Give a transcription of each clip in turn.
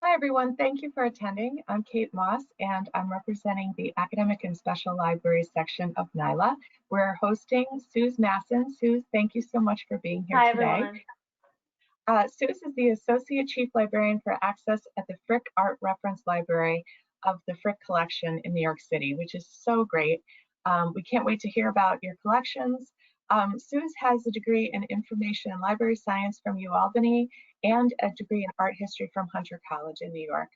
Hi, everyone. Thank you for attending. I'm Kate Moss, and I'm representing the Academic and Special Libraries section of NYLA. We're hosting Suz Massen. Suz, thank you so much for being here Hi, today. everyone. Suz is the Associate Chief Librarian for Access at the Frick Art Reference Library of the Frick Collection in New York City, which is so great. We can't wait to hear about your collections. Suz has a degree in Information and Library Science from UAlbany and a degree in Art History from Hunter College in New York.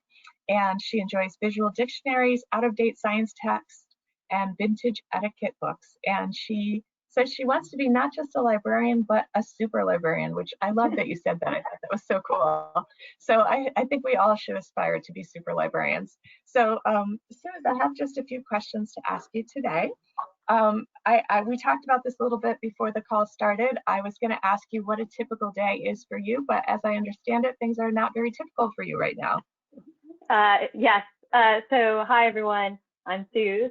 And she enjoys visual dictionaries, out-of-date science texts, and vintage etiquette books. And she says she wants to be not just a librarian, but a super librarian, which I love that you said that. I thought that was so cool. So I think we all should aspire to be super librarians. So Suz, I have just a few questions to ask you today. We talked about this a little bit before the call started. I was going to ask you what a typical day is for you, but as I understand it, things are not very typical for you right now. Yes. So hi, everyone. I'm Suz.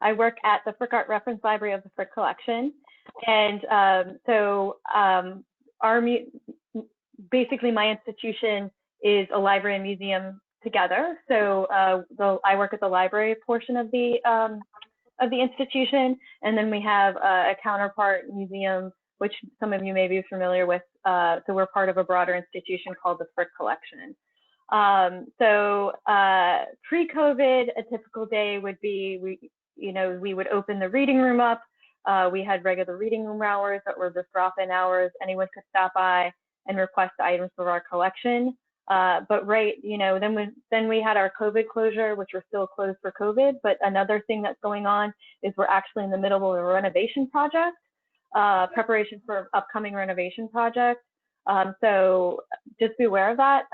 I work at the Frick Art Reference Library of the Frick Collection. And basically my institution is a library and museum together. So I work at the library portion of the institution, and then we have a counterpart museum, which some of you may be familiar with. So we're part of a broader institution called the Frick Collection. Pre-COVID, a typical day would be we would open the reading room up. We had regular reading room hours that were just drop-in hours. Anyone could stop by and request items for our collection. But then we had our COVID closure, which we're still closed for COVID. But another thing that's going on is we're actually in the middle of a renovation project, preparation for upcoming renovation project. So just be aware of that.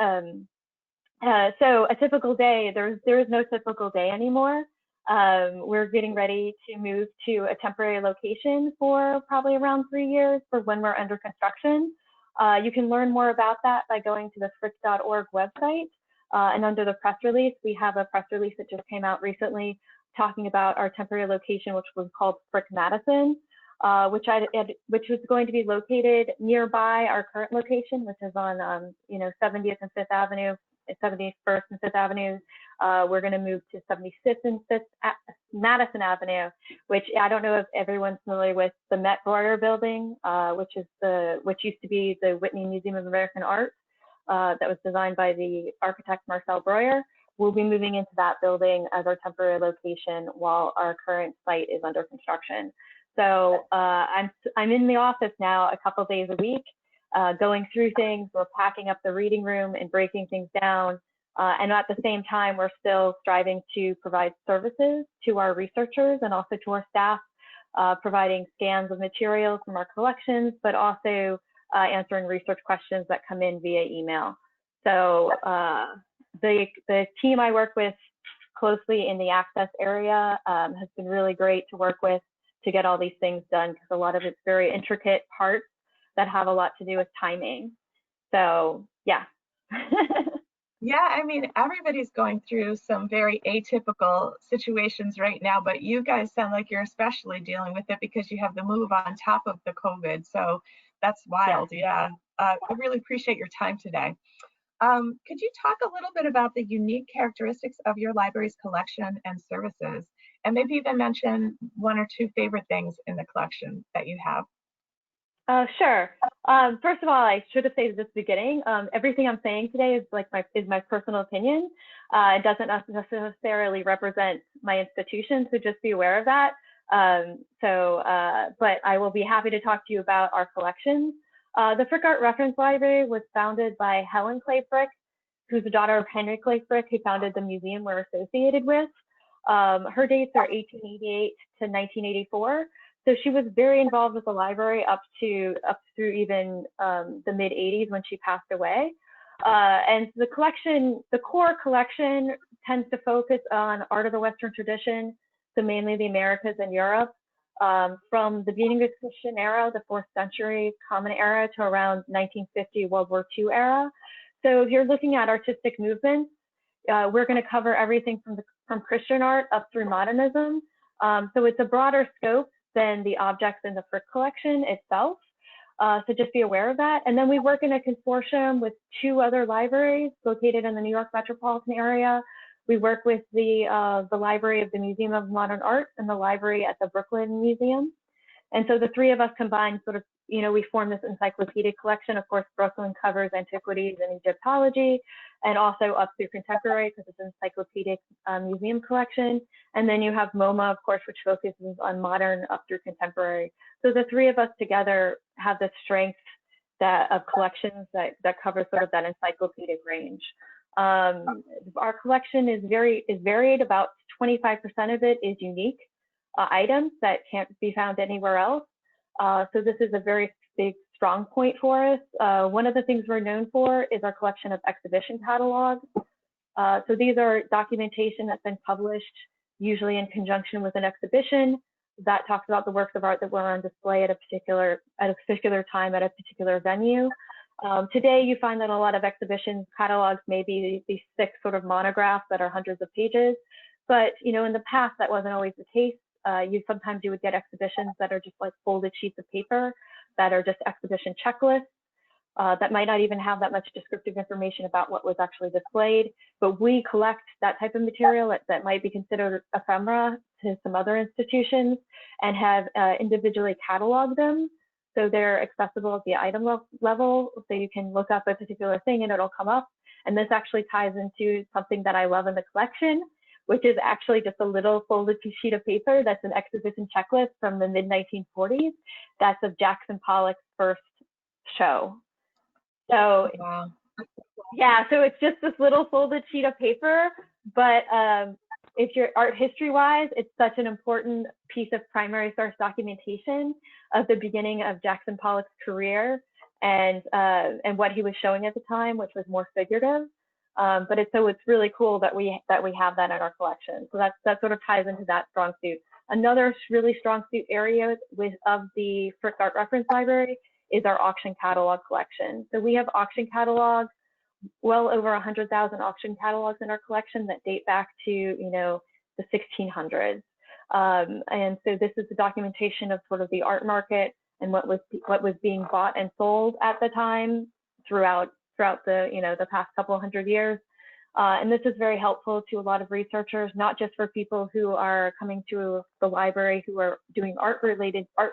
So a typical day, there is no typical day anymore. We're getting ready to move to a temporary location for probably around 3 years for when we're under construction. You can learn more about that by going to the frick.org website. And under the press release, we have a press release that just came out recently talking about our temporary location, which was called Frick Madison, which was going to be located nearby our current location, which is on 70th and 5th Avenue, 71st and 5th Avenues. We're going to move to 75th and 5th Madison Avenue, which I don't know if everyone's familiar with the Met Breuer building, which used to be the Whitney Museum of American Art, that was designed by the architect Marcel Breuer. We'll be moving into that building as our temporary location while our current site is under construction. So I'm in the office now a couple days a week, going through things. We're packing up the reading room and breaking things down. And at the same time, we're still striving to provide services to our researchers and also to our staff, providing scans of materials from our collections, but also answering research questions that come in via email. So the team I work with closely in the access area has been really great to work with to get all these things done, because a lot of it's very intricate parts that have a lot to do with timing. So yeah. Yeah, I mean, everybody's going through some very atypical situations right now, but you guys sound like you're especially dealing with it because you have the move on top of the COVID. So that's wild. Yeah. I really appreciate your time today. Could you talk a little bit about the unique characteristics of your library's collection and services, and maybe even mention one or two favorite things in the collection that you have? Sure. First of all, I should have said at the beginning, everything I'm saying today is my personal opinion. It doesn't necessarily represent my institution, so just be aware of that. But I will be happy to talk to you about our collections. The Frick Art Reference Library was founded by Helen Clay Frick, who's the daughter of Henry Clay Frick, who founded the museum we're associated with. Her dates are 1888 to 1984. So she was very involved with the library up through even the mid 80s when she passed away. And the core collection tends to focus on art of the Western tradition, so mainly the Americas and Europe, from the beginning of the Christian era, the 4th century Common Era, to around 1950 World War II era. So if you're looking at artistic movements, we're going to cover everything from Christian art up through modernism. So it's a broader scope than the objects in the Frick collection itself. So just be aware of that. And then we work in a consortium with 2 other libraries located in the New York metropolitan area. We work with the library of the Museum of Modern Art and the library at the Brooklyn Museum. And so the 3 of us combined sort of, we form this encyclopedic collection. Of course, Brooklyn covers antiquities and Egyptology, and also up through contemporary because it's an encyclopedic museum collection. And then you have MoMA, of course, which focuses on modern up through contemporary. So the 3 of us together have the strength of collections that cover sort of that encyclopedic range. Our collection is varied. About 25% of it is unique items that can't be found anywhere else. So this is a very big, strong point for us. One of the things we're known for is our collection of exhibition catalogs. So these are documentation that's been published, usually in conjunction with an exhibition that talks about the works of art that were on display at a particular time at a particular venue. Today, you find that a lot of exhibition catalogs may be these thick sort of monographs that are hundreds of pages, but in the past that wasn't always the case. Sometimes you would get exhibitions that are just like folded sheets of paper that are just exhibition checklists that might not even have that much descriptive information about what was actually displayed. But we collect that type of material that might be considered ephemera to some other institutions and have individually cataloged them. So they're accessible at the item level. So you can look up a particular thing and it'll come up. And this actually ties into something that I love in the collection, which is actually just a little folded sheet of paper that's an exhibition checklist from the mid-1940s. That's of Jackson Pollock's first show. So wow. Yeah, so it's just this little folded sheet of paper, but if you're art history wise, it's such an important piece of primary source documentation of the beginning of Jackson Pollock's career and what he was showing at the time, which was more figurative. But it's really cool that we have that in our collection. So that sort of ties into that strong suit. Another really strong suit area of the Frick Art Reference Library is our auction catalog collection. So we have auction catalogs, well over 100,000 auction catalogs in our collection that date back to the 1600s. And so this is the documentation of sort of the art market and what was being bought and sold at the time throughout the past couple hundred years. And this is very helpful to a lot of researchers, not just for people who are coming to the library who are doing art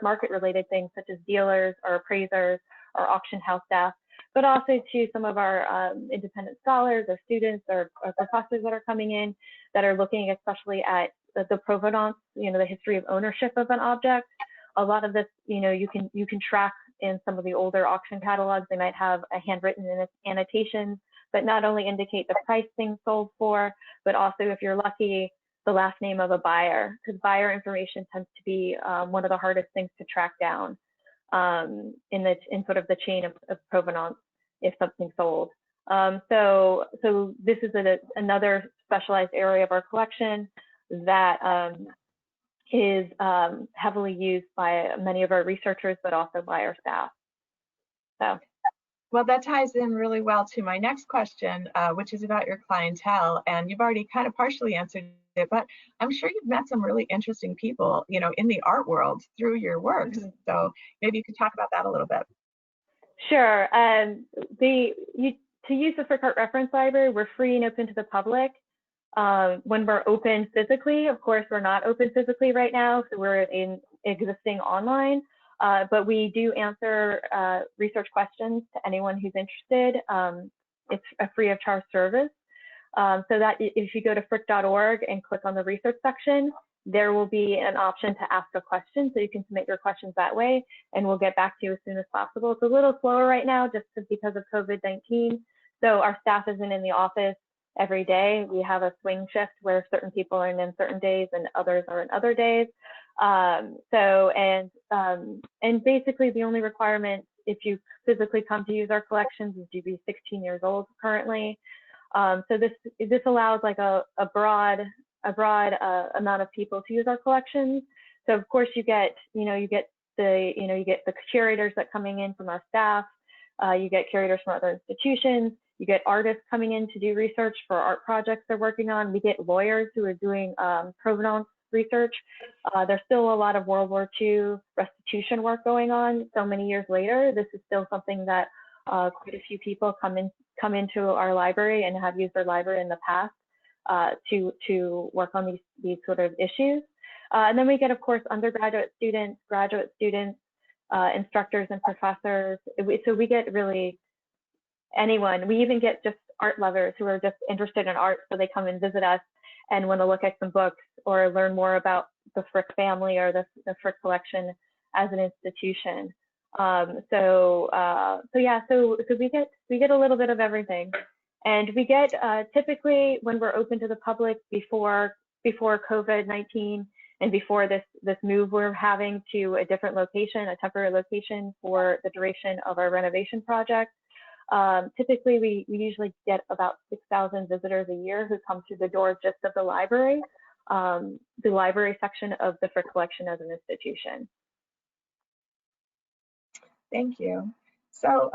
market related things such as dealers or appraisers or auction house staff, but also to some of our independent scholars or students or professors that are coming in that are looking especially at the provenance, the history of ownership of an object. A lot of this, you can track in some of the older auction catalogs. They might have a handwritten annotations that not only indicate the price things sold for, but also, if you're lucky, the last name of a buyer, because buyer information tends to be one of the hardest things to track down in sort of the chain of provenance if something's sold. So this is another specialized area of our collection that is heavily used by many of our researchers, but also by our staff. So. Well, that ties in really well to my next question, which is about your clientele. And you've already kind of partially answered it, but I'm sure you've met some really interesting people, in the art world through your works. Mm-hmm. So maybe you could talk about that a little bit. Sure. To use the Frick Art Reference Library, we're free and open to the public. When we're open physically, of course, we're not open physically right now, so we're existing online. But we do answer research questions to anyone who's interested. It's a free of charge service. So that if you go to frick.org and click on the research section, there will be an option to ask a question. So you can submit your questions that way, and we'll get back to you as soon as possible. It's a little slower right now just because of COVID-19. So our staff isn't in the office every day. We have a swing shift where certain people are in certain days and others are in other days. And basically the only requirement if you physically come to use our collections is to be 16 years old currently. So this allows like a broad amount of people to use our collections. So of course you get the curators that coming in from our staff. You get curators from other institutions. You get artists coming in to do research for art projects they're working on. We get lawyers who are doing provenance research. There's still a lot of World War II restitution work going on. So many years later, this is still something that quite a few people come into our library and have used our library in the past to work on these sort of issues. And then we get, of course, undergraduate students, graduate students, instructors and professors. So we get really anyone. We even get just art lovers who are just interested in art, so they come and visit us and want to look at some books or learn more about the Frick family or the Frick collection as an institution. So we get a little bit of everything, and we get typically when we're open to the public before COVID-19 and before this move we're having to a different location, a temporary location for the duration of our renovation project. Typically, we usually get about 6,000 visitors a year who come through the doors just of the library section of the Frick collection as an institution. Thank you. So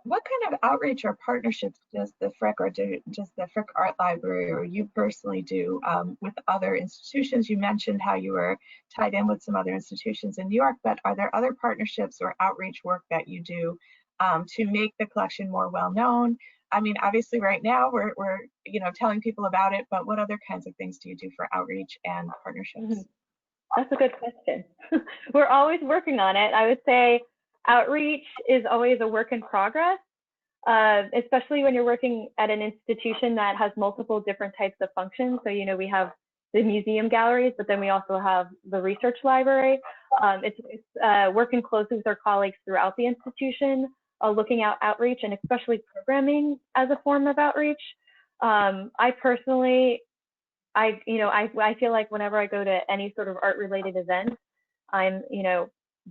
what kind of outreach or partnerships does the Frick or does the Frick Art Library or you personally do with other institutions? You mentioned how you were tied in with some other institutions in New York, but are there other partnerships or outreach work that you do to make the collection more well known? I mean, obviously right now we're telling people about it, but what other kinds of things do you do for outreach and partnerships? Mm-hmm. That's a good question. We're always working on it. I would say outreach is always a work in progress, especially when you're working at an institution that has multiple different types of functions. So, we have the museum galleries, but then we also have the research library. It's working closely with our colleagues throughout the institution, looking at outreach and especially programming as a form of outreach. I personally, I feel like whenever I go to any sort of art related event, I'm,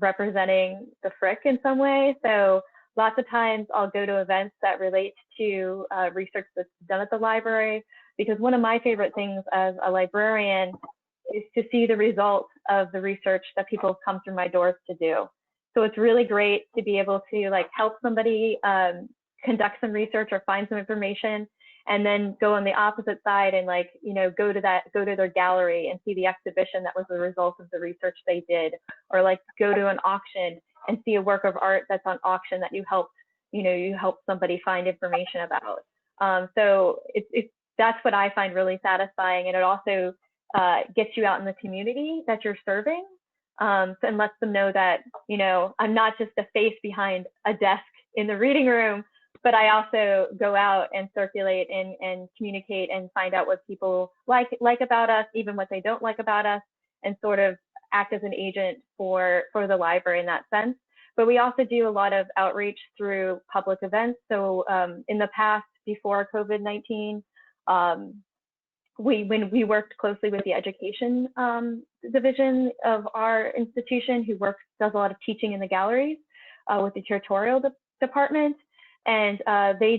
representing the Frick in some way. So lots of times I'll go to events that relate to research that's done at the library, because one of my favorite things as a librarian is to see the results of the research that people come through my doors to do. So it's really great to be able to help somebody conduct some research or find some information, and then go on the opposite side and go to their gallery and see the exhibition that was the result of the research they did, or go to an auction and see a work of art that's on auction that you helped somebody find information about. So that's what I find really satisfying, and it also gets you out in the community that you're serving, and lets them know that I'm not just a face behind a desk in the reading room, but I also go out and circulate and communicate and find out what people like about us, even what they don't like about us, and sort of act as an agent for the library in that sense. But we also do a lot of outreach through public events. So in the past, before COVID-19, we worked closely with the education division of our institution, who does a lot of teaching in the galleries with the curatorial department. And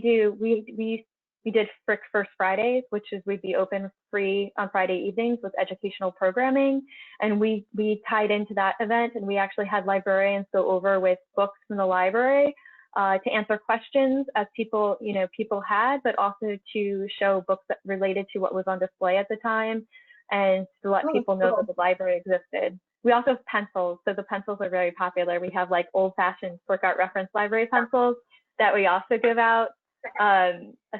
we did Frick First Fridays, which is we'd be open free on Friday evenings with educational programming. And we tied into that event, and we actually had librarians go over with books from the library to answer questions as people had, but also to show books that related to what was on display at the time, and to let people know that the library existed. We also have pencils, so the pencils are very popular. We have old-fashioned Frick Art Reference Library pencils that we also give out.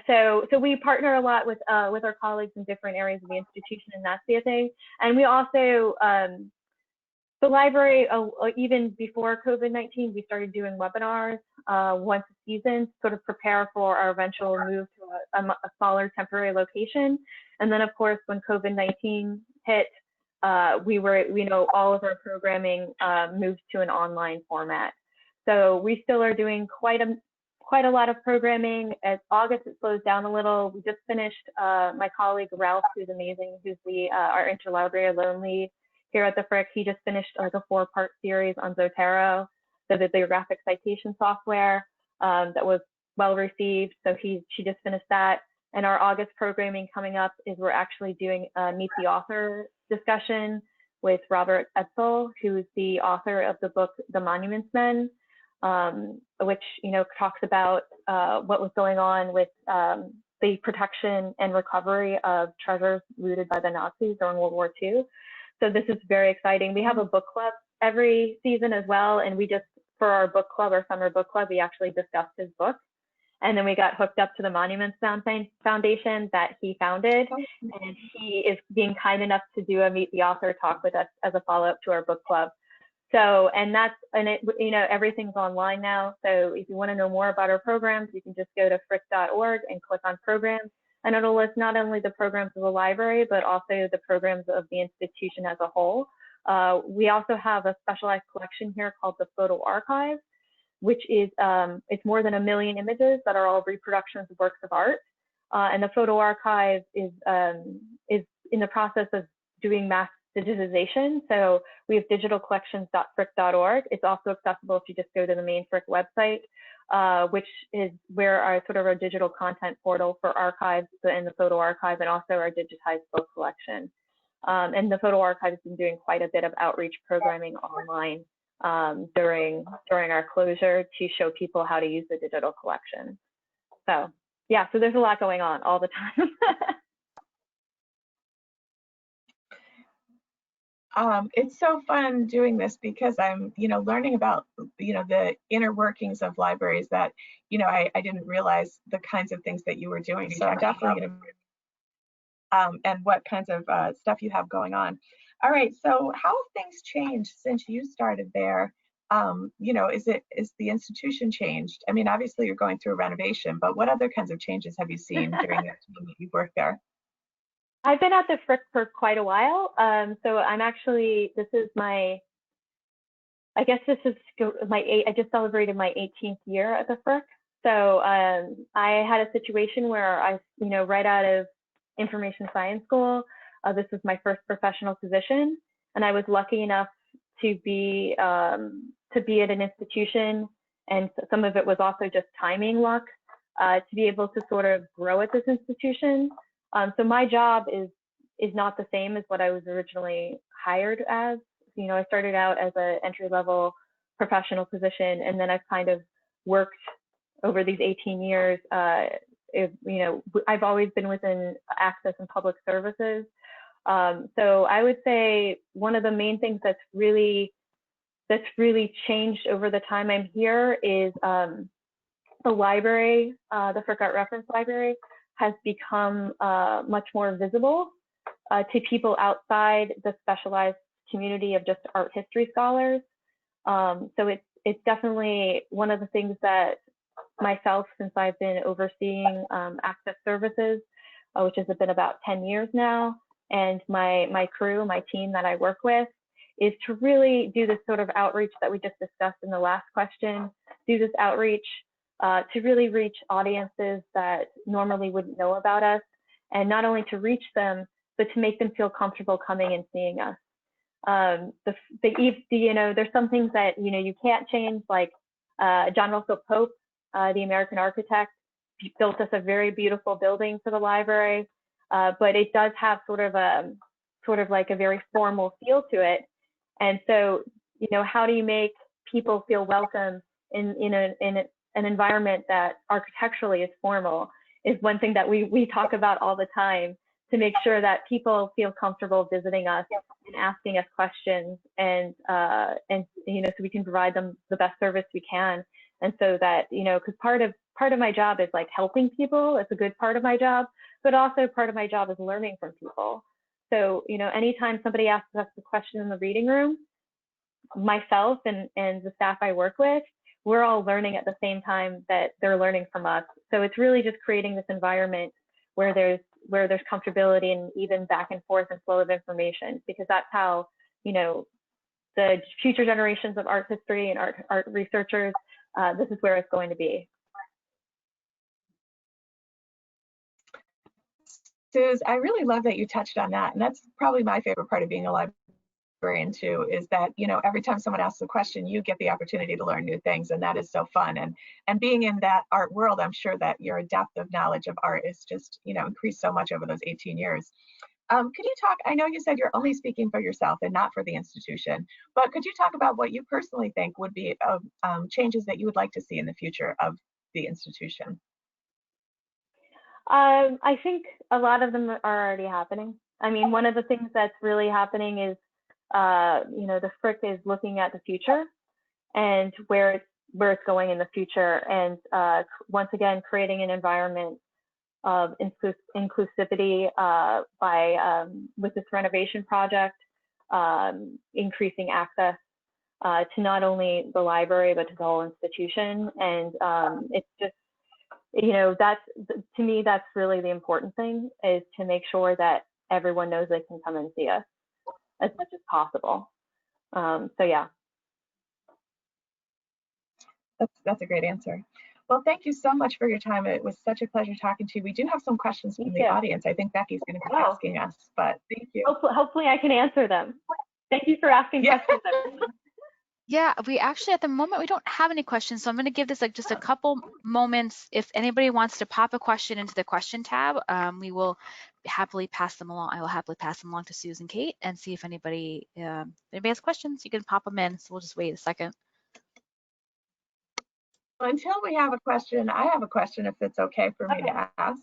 So we partner a lot with our colleagues in different areas of the institution, and that's the thing. And we also, the library, even before COVID-19, we started doing webinars once a season to sort of prepare for our eventual move to a smaller temporary location. And then, of course, when COVID-19 hit, all of our programming moved to an online format. So we still are doing quite a lot of programming. As August, it slows down a little. We just finished, my colleague Ralph, who's amazing, who's our interlibrary loan lead here at the Frick. He just finished a 4-part series on Zotero, so the bibliographic citation software that was well received. So she just finished that. And our August programming coming up is we're actually doing a Meet the Author discussion with Robert Edsel, who's the author of the book The Monuments Men, which talks about what was going on with the protection and recovery of treasures looted by the Nazis during World War II. So this is very exciting. We have a book club every season as well. And we just, for our book club, our summer book club, we actually discussed his book. And then we got hooked up to the Monuments Foundation that he founded. And he is being kind enough to do a Meet the Author talk with us as a follow-up to our book club. So, and it, you know, everything's online now. So if you want to know more about our programs, you can just go to frick.org and click on programs. And it'll list not only the programs of the library, but also the programs of the institution as a whole. We also have a specialized collection here called the Photo Archive, which is, it's more than 1 million images that are all reproductions of works of art. And the Photo Archive is in the process of doing mass digitization. So we have digitalcollections.frick.org. It's also accessible if you just go to the main Frick website, which is where our sort of our digital content portal for archives and the Photo Archive, and also our digitized book collection. And the Photo Archive has been doing quite a bit of outreach programming online during our closure to show people how to use the digital collection. So yeah, so there's a lot going on all the time. It's so fun doing this because I'm, you know, learning about, you know, the inner workings of libraries that, you know, I didn't realize the kinds of things that you were doing. So I'm definitely going to, and what kinds of stuff you have going on. All right, so how have things changed since you started there? You know, is the institution changed? I mean, obviously you're going through a renovation, but what other kinds of changes have you seen during the time that you've worked there? I've been at the Frick for quite a while. So I'm actually, this is my, I guess this is I just celebrated my 18th year at the Frick. So I had a situation where I, you know, right out of information science school, this was my first professional position. And I was lucky enough to be at an institution, and some of it was also just timing luck, to be able to sort of grow at this institution. So my job is not the same as what I was originally hired as. You know, I started out as an entry-level professional position, and then I've kind of worked over these 18 years. You know, I've always been within access and public services. So I would say one of the main things that's really changed over the time I'm here is the library, the Frick Art Reference Library, has become much more visible to people outside the specialized community of just art history scholars. So it's definitely one of the things that myself, since I've been overseeing access services, which has been about 10 years now, and my crew, my team that I work with, is to really do this sort of outreach that we just discussed in the last question, do this outreach to really reach audiences that normally wouldn't know about us, and not only to reach them, but to make them feel comfortable coming and seeing us. You know, there's some things that, you know, you can't change, like John Russell Pope, the American architect, built us a very beautiful building for the library, but it does have sort of like a very formal feel to it. And so, you know, how do you make people feel welcome in an environment that architecturally is formal, is one thing that we talk about all the time, to make sure that people feel comfortable visiting us and asking us questions, and you know, so we can provide them the best service we can. And so that, you know, because part of my job is like helping people. It's a good part of my job, but also part of my job is learning from people. So, you know, anytime somebody asks us a question in the reading room, myself and the staff I work with, we're all learning at the same time that they're learning from us. So it's really just creating this environment where there's comfortability and even back and forth and flow of information, because that's how, you know, the future generations of art history and art researchers, this is where it's going to be. Suz, I really love that you touched on that. And that's probably my favorite part of being a librarian too, is that, you know, every time someone asks a question, you get the opportunity to learn new things. And that is so fun. And being in that art world, I'm sure that your depth of knowledge of art is just, you know, increased so much over those 18 years. Could you talk, I know you said you're only speaking for yourself and not for the institution, but could you talk about what you personally think would be changes that you would like to see in the future of the institution? I think a lot of them are already happening. I mean, one of the things that's really happening is the Frick is looking at the future and where it's going in the future, and once again creating an environment of inclusivity by with this renovation project, increasing access to not only the library but to the whole institution. And it's just, that's, to me, that's really the important thing, is to make sure that everyone knows they can come and see us as much as possible. So yeah. That's a great answer. Well, thank you so much for your time. It was such a pleasure talking to you. We do have some questions from the audience. I think Becky's going to be asking us, but thank you. Hopefully I can answer them. Thank you for asking questions. Yeah, we actually, at the moment, we don't have any questions, so I'm going to give this like just a couple moments. If anybody wants to pop a question into the question tab, we will happily pass them along. I will happily pass them along to Suz and Kate and see if anybody has questions. You can pop them in, so we'll just wait a second. Until we have a question, I have a question, if it's okay for me to ask.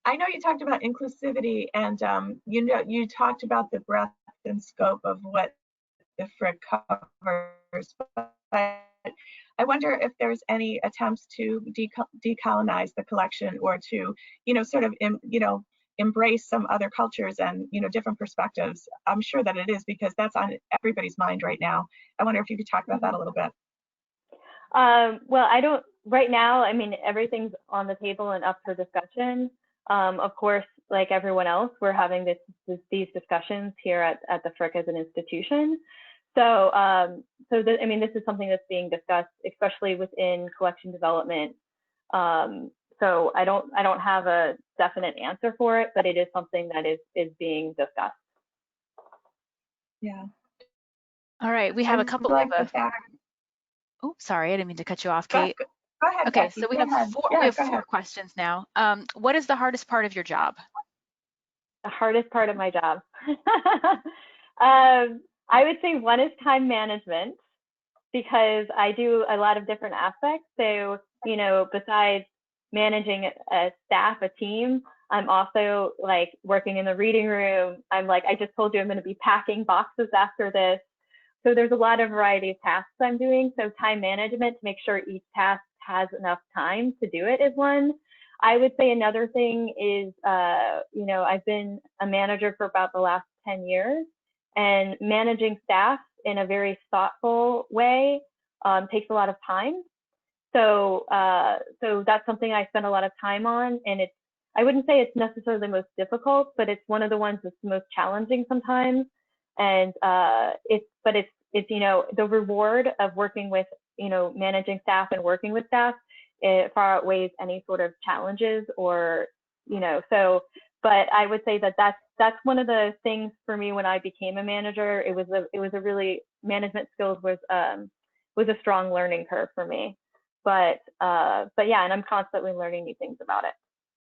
I know you talked about inclusivity, and you talked about the breadth and scope of what the Frick covers. But I wonder if there's any attempts to decolonize the collection, or to, sort of, embrace some other cultures and, different perspectives. I'm sure that it is, because that's on everybody's mind right now. I wonder if you could talk about that a little bit. Well, I don't right now. I mean, everything's on the table and up for discussion. Of course, like everyone else, we're having these discussions here at the Frick as an institution. So, this is something that's being discussed, especially within collection development. So I don't have a definite answer for it, but it is something that is being discussed. Yeah. All right, we have a couple of. Oh, sorry, I didn't mean to cut you off, Kate. Go ahead. Okay, Becky, so we have four questions now. What is the hardest part of your job? The hardest part of my job. I would say one is time management, because I do a lot of different aspects. So, besides managing a staff, a team, I'm also like working in the reading room. I'm like, I just told you I'm going to be packing boxes after this. So there's a lot of variety of tasks I'm doing. So time management, to make sure each task has enough time to do it, is one. I would say another thing is, I've been a manager for about the last 10 years, and managing staff in a very thoughtful way takes a lot of time. So that's something I spend a lot of time on, and I wouldn't say it's necessarily the most difficult, but it's one of the ones that's most challenging sometimes. And it's the reward of working with, managing staff and working with staff, it far outweighs any sort of challenges, or, but I would say that's one of the things for me when I became a manager. It was a really, management skills was a strong learning curve for me. But yeah, and I'm constantly learning new things about it.